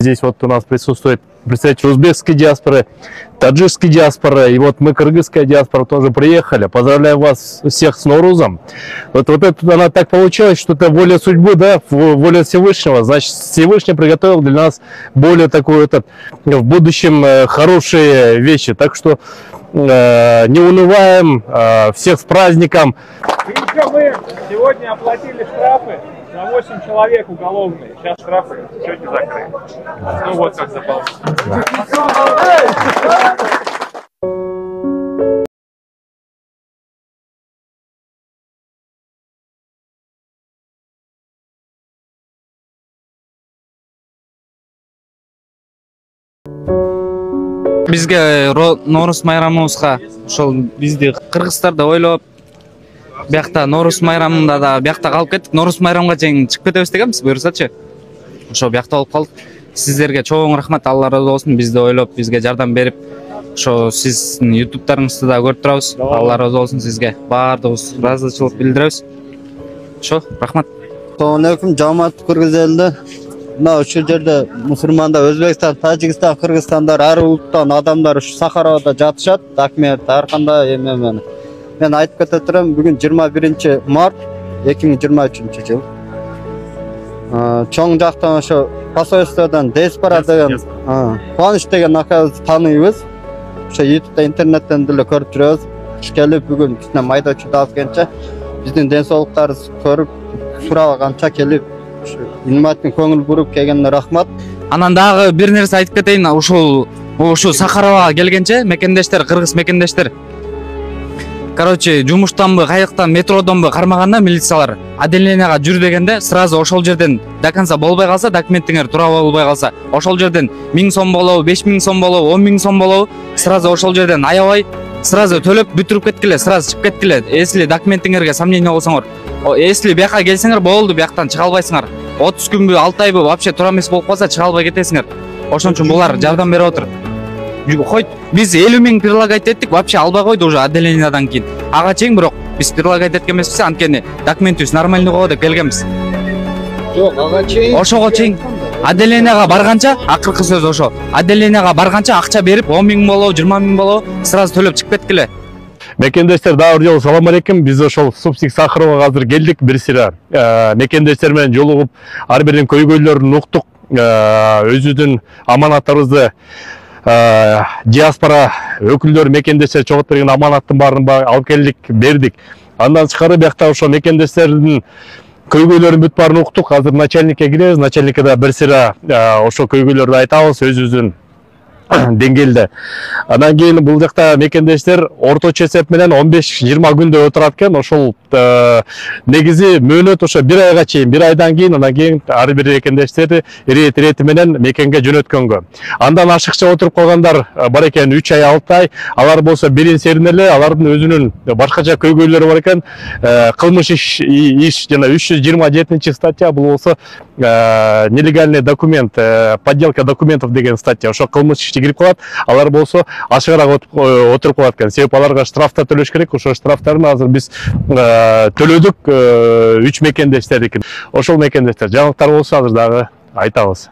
Здесь вот у нас присутствует представитель узбекской диаспоры, таджикской диаспоры, и вот мы, кыргызская диаспора, тоже приехали. Поздравляю вас всех с Ноурузом. Вот это она так получилось, что это воля судьбы, да, воля Всевышнего. Значит, Всевышний приготовил для нас более такую, в будущем хорошие вещи. Так что не унываем, всех с праздником. Еще мы сегодня оплатили штрафы на 8 человек уголовные. Сейчас штрафы чуть не закрыли. Ну вот как запал. Бизге Норуз майрамыбызга ошол бизди кыргызстарды ойлоп, биякта Норуз майрамында да биякта калып кеттик. Норуз майрамга чейин чыгып кетебиз дегенбиз, буюрсачы. Ошо биякта болуп калдык. Сиздерге чоң рахмат, Алла разы болсун. Бизди ойлоп, бизге жардам берип, ошо сиздин ютубтарыңызды да көрүп турабыз. Алла разы болсун сизге. Баардыгыбыз ыраазычылык билдиребиз. Ошо, рахмат. Assalamualaikum жамаат кыргыз элинде. Мына ушул жерде мусулмандар, Өзбекстан, Тажикстан, Кыргызстандар, ар улуттан адамдар ушу Сахарада жатышат. Рахмет, ар кандай эме мен айтып кете турам, бүгүн 21 март 2023 жыл. Чоң жактан ошо посольстводон диаспора деген Кубаныч деген акабызды тааныйбыз. Ошо ютубта, интернеттен деле көрүп жүрөбүз. Келип бүгүн кичине майда чүйдө алып келгенче биздин ден соолуктарыбызды көрүп сураганча келип Илматтын көңүл буруп келгенине рахмат. Анан дагы бир нерсе айтып кетейин. Ушул Сахарага келгенче мекендештер, кыргыз мекендештер. Короче, жумуштанбы, кайыктан, метродонбу кармаганда милициялар отделенияга жүр дегенде, сразу ошол жерден до конца болбой калса, документиңер туура болбой калса, ошол жерден 1000 сом болобу, 5000 сом болобу, 10000 сом болобу, сразу ошол жерден аябай, сразу төлөп бүтүрүп кеткиле, сразу чыгып кеткиле. Эсли документиңерге сомнение болсоңор, эсли бияка келсеңер болду, бияктан чыга албайсыңар. 30 күнбү, 6 айбы вообще туура эмес болуп калса, чыга албай кетесиңер. Ошон үчүн булар жардам берип отур. Хойт, биз 50 000 прилагать еттик, вообще албай койду уже отделениядан кийин. Ага чейин бирок биз прилагать эткен эмеспиз, анткени документибиз нормальный го деп келгенбиз. Жок, ага чейин. Ошого чейин отделенияга барганча, акыркы сөз ошо. Отделенияга барганча акча берип, 10 000 болобу, 20 000 болобу, сразу төлөп чыгып кеткиле. Мекендештер, дагы бир жолу салам алейкум. Биз ошол Субсик Сахаровага азыр келдик, бир сыйра мекендештер менен жолугуп, ар биринин көйгөйлөрүн уктук, өзүбүздүн аманаттарыбызды диаспора өкүлдөрү, мекендештер чогултуп берген аманаттын баарын алып келдик, бердик. Андан тышкары биякта ошо мекендештердин көйгөйлөрүн бүт баарын уктук. Азыр начальникке киребиз, начальникке да бир сыйра ошо көйгөйлөрдү айтабыз өзүбүздүн деңгээлде. Андан кийин бул жакта мекендештер орточо эсеп менен 15-20 күндө отурат экен. Ошол негизи мөөнөт ошо 1 айга чейин, 1 айдан кийин, андан кийин ар бир мекендештерди ирети менен мекенге жөнөткөнгө. Андан ашыкча отуруп калгандар бар экен, 3 ай, 6 ай. Алар болсо берин серин эле, алардын өзүнүн башкача көйгөйлөрү бар экен. Кылмыш иш жана 327 статья, бул болсо нелегальный документ, подделка документов деген статья. Ошо кылмыш кирип калат, алар болсо ашыгыраак отуруп калат экен. Себеп аларга штрафтар төлөш керек. Ошо штрафтарын азыр биз төлөдүк 3 мекендештердики. Ошол мекендештер жаңылыктар болсо азыр дагы айтабыз.